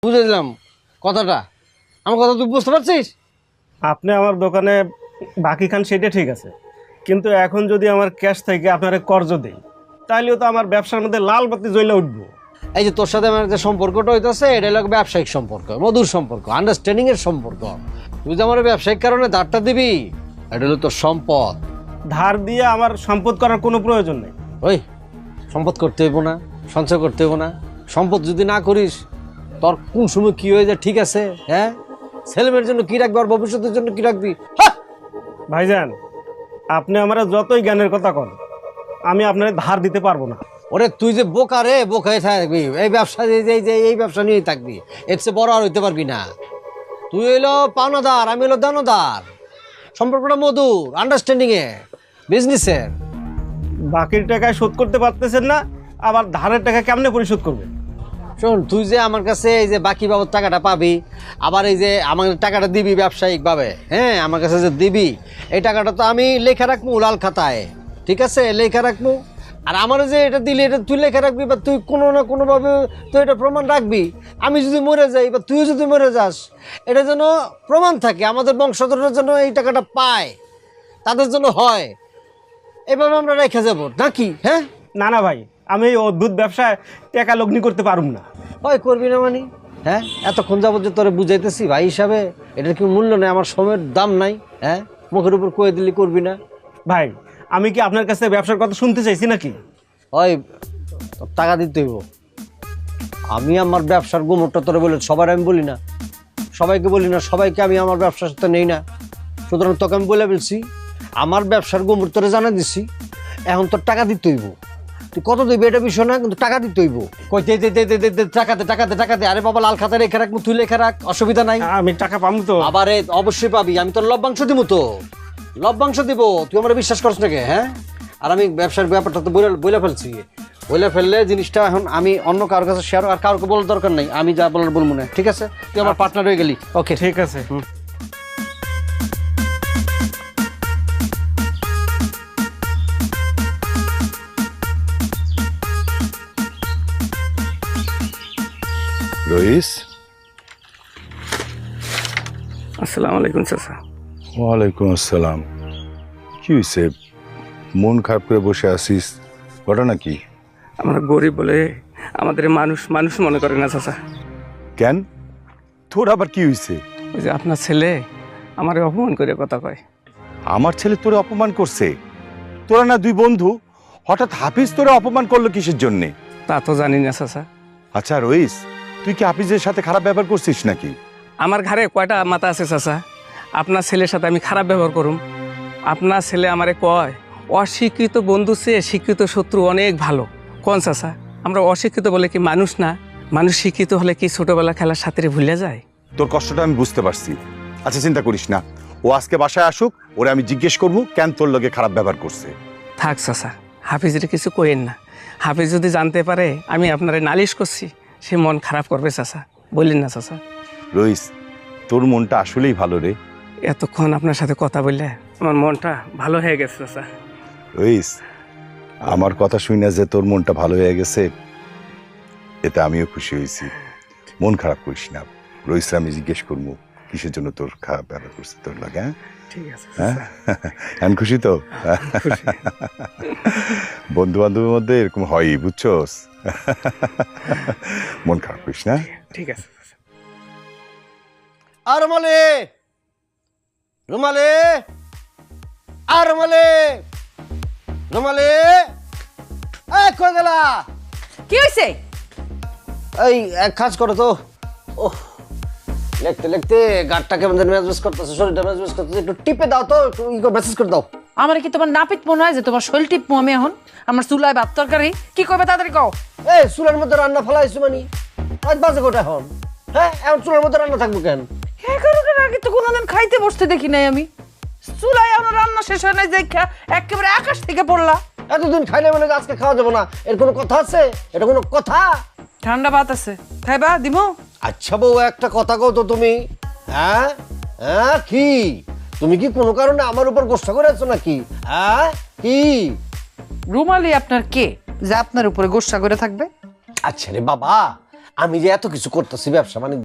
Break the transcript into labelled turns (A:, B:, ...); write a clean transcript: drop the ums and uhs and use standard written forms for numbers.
A: বুঝে দিলাম কথাটা। আমার কথা তুই বুঝতে পারছিস?
B: আপনি আমার দোকানে বাকি খান সেটা ঠিক আছে, কিন্তু এখন যদি আমার ক্যাশ থেকে আপনারা কর্জ দেই তাহলেও তো আমার ব্যবসার মধ্যে লাল বাতি জ্বলে উঠবো।
A: এই যে তোর সাথে আমার যে সম্পর্কটা হইতেছে, এটা হলো ব্যবসায়িক সম্পর্ক, মধুর সম্পর্ক, আন্ডারস্ট্যান্ডিং এর সম্পর্ক। তুই যে আমার ব্যবসায়িক কারণে ধারটা দিবি, এটা হলো তোর সম্পদ।
B: ধার দিয়ে আমার সম্পদ করার কোনো প্রয়োজন নেই।
A: ওই সম্পদ করতে হইব না, সঞ্চয় করতে হইব না। সম্পদ যদি না করিস, তোর কোন সময় কি হয়ে যায় ঠিক আছে? হ্যাঁ, ছেলেমেয়ের জন্য কি রাখবি আর ভবিষ্যতের জন্য কি রাখবি? হ্যাঁ
B: ভাইজান, আপনি আমার যতই জ্ঞানের কথা কন, আমি আপনার ধার দিতে পারবো না।
A: ওরে তুই যে বোকা রে, বোকায় থাকবি এই ব্যবসা, এই ব্যবসা নিয়েই থাকবি, এর চেয়ে বড় আর হইতে পারবি না। তুই হইলো পাওনাদার, আমি হইলো দানোদার। সম্পর্কটা মধুর, আন্ডারস্ট্যান্ডিং এ, বিজনেসের।
B: বাকির টাকায় শোধ করতে পারতেছেন না, আবার ধারের টাকা কেমনে পরিশোধ করবেন?
A: শোন, তুই যে আমার কাছে এই যে বাকি বাবদ টাকাটা পাবি, আবার এই যে আমার টাকাটা দিবি ব্যবসায়িকভাবে, হ্যাঁ আমার কাছে যে দিবি, এই টাকাটা তো আমি লেখা রাখবো লাল খাতায়, ঠিক আছে? লেখা রাখবো। আর আমার যে এটা দিলি, এটা তুই লেখা রাখবি, বা তুই কোনো না কোনোভাবে তুই এটা প্রমাণ রাখবি। আমি যদি মরে যাই বা তুইও যদি মরে যাস, এটা যেন প্রমাণ থাকে, আমাদের বংশধররা যেন এই টাকাটা পায়, তাদের জন্য হয়। এভাবে আমরা রেখে যাবো নাকি? হ্যাঁ
B: না না ভাই, আমি এই অদ্ভুত ব্যবসায় টাকা লগ্নি করতে পারুম না।
A: হয় করবি না মানে? হ্যাঁ, এতক্ষণ যাবত যে তোরে বুঝাইতেছি ভাই হিসাবে, এটার কি মূল্য নেই? আমার সময়ের দাম নাই? হ্যাঁ, মুখের উপর কয়ে দিলি করবি না?
B: ভাই, আমি কি আপনার কাছে ব্যবসার কথা শুনতে চাইছি নাকি?
A: হয় টাকা দিতে হইব। আমি আমার ব্যবসার গোমরটা তোরে বলে সবার আমি বলি না, সবাইকে বলি না, সবাইকে আমি আমার ব্যবসার সাথে নেই না। সুতরাং তোকে আমি বলে বলছি, আমার ব্যবসার গোমর তোরে জানা দিচ্ছি, এখন তোর টাকা দিতে হইব। তুই কত দিবি এটা বিষয় না, কিন্তু টাকা দিতে হইব। কই দে দে দে দে দে দে, টাকা দে টাকা দে টাকা দে। আরে বাবা, লাল খাতায় রেখে রাখ, তুই লেখা রাখ, অসুবিধা নাই।
B: আমি টাকা পাবো তো?
A: আবারে অবশ্যই পাবি, আমি তোর লভ্যাংশ দিব, তো লভ্যাংশ দিব। তুই আমার বিশ্বাস করছ নাকি? হ্যাঁ, আর আমি ব্যবসার ব্যাপারটা তো বলে ফেলছি। বলে ফেললে জিনিসটা এখন আমি অন্য কারোর কাছে শেয়ার আর কাউকে বলার দরকার নেই, আমি যা বলার বলবো না, ঠিক আছে? তুই আমার পার্টনার হয়ে গেলি। ওকে,
B: ঠিক আছে।
C: রইস,
B: আসসালামু আলাইকুম চাচা।
C: ওয়ালাইকুম আসসালাম। কি হয়েছে? মন খারাপ করে বসে আছিস, ঘটনা কি?
D: আমরা গরিব বলে আমাদের মানুষ মানুষ মনে করে না চাচা।
C: কেন, তোর আবার কি হয়েছে?
D: ওই যে আপনার ছেলে আমারে অপমান করে কথা কয়।
C: আমার ছেলে তোরে অপমান করছে? তোরা না দুই বন্ধু, হঠাৎ হাফিজ তোরে অপমান করলো কিসের জন্যে?
D: তা তো জানি না চাচা।
C: আচ্ছা রইস, তুই কি হাফিজের সাথে খারাপ ব্যবহার করছিস নাকি?
D: আমার ঘরে কয়টা মাথা আছে চাচা? আপনার ছেলের সাথে আমি খারাপ ব্যবহার করুম? আপনার ছেলে আমারে কয় অশিক্ষিত বন্ধু চেয়ে শিক্ষিত শত্রু অনেক ভালো। কোন চাচা, আমরা অশিক্ষিত বলে কি মানুষ না? মানুষ শিক্ষিত হলে কি ছোটবেলা খেলার সাথে ভুলে যায়?
C: তোর কষ্টটা আমি বুঝতে পারছি। আচ্ছা চিন্তা করিস না, ও আজকে বাসায় আসুক, ওরে আমি জিজ্ঞেস করবো কেন তোর লগে খারাপ ব্যবহার করছে।
D: থাক চাচা, হাফিজের কিছু কইেন না। হাফিজ যদি জানতে পারে আমি আপনারে নালিশ করছি, সে মন খারাপ করবে চাচা, বললেন না চাচা?
C: রইস, তোর মনটা আসলেই ভালো রে।
D: এতক্ষণ আপনার সাথে কথা বললে আমার মনটা ভালো হয়ে গেছে চাচা।
C: রইস, আমার কথা শুনে যে তোর মনটা ভালো হয়ে গেছে, এতে আমিও খুশি হয়েছি। মন খারাপ করিস না, রইস আমি জিজ্ঞেস করবো কিসের জন্য তোর খারাপ ব্যবহার করছে তোর লাগে। হ্যাঁ
D: ঠিক আছে
C: হ্যাঁ, এখন খুশি তো? বন্ধু বান্ধবের মধ্যে এরকম হয়ই, বুঝছস? মন খারাপ করিস না।
D: ঠিক আছে।
A: আর রুমালে, রুমালে, আর রুমালে, রুমালে, এই কই গেলা?
E: কি হইছে?
A: এই এক কাজ করো তো। ওহ, লিখতে লিখতে গাড়টা কেমন যেন মেজমেজ করতেছে, শরীরটা মেজমেজ করতেছে, একটু টিপে দাও তো, একটু মেসেজ করে দাও।
E: আমার কি তোমার নাপিত মনে হয় যে তোমার শৈল টিপমু আমি এখন? আমার চুলায় ভাত তরকারি কি করবে তাড়াতাড়ি কও।
A: এই চুলার মধ্যে রান্না ফেলাইছো মানে? আজ বাজে কোটা এখন? হ্যাঁ, এখন চুলার মধ্যে রান্না থাকবো কেন?
E: 11টার আগে তো কোনোদিন খাইতে বসতে দেখি নাই আমি। চুলায় আমার রান্না শেষ হয় নাই দেখা একেবারে আকাশ থেকে পড়লা।
A: এতদিন খাইলে মানে আজকে খাওয়া যাবো না, এর কোনো কথা আছে? এটা কোনো কথা?
E: ঠান্ডা ভাত আছে, খাইবা দিমু?
A: আচ্ছা বউ, একটা কথা কও তো তুমি। হ্যাঁ হ্যাঁ, কি তুমি কি কোনো কারণে আমার উপর গোসা করে আছো নাকি? হ্যাঁ কি?
E: রুমালি আপনার কে যে আপনার উপরে গোসা করে থাকবে?
A: আচ্ছা রে বাবা, আমি যে এত কিছু করতেছি ব্যবসা মানে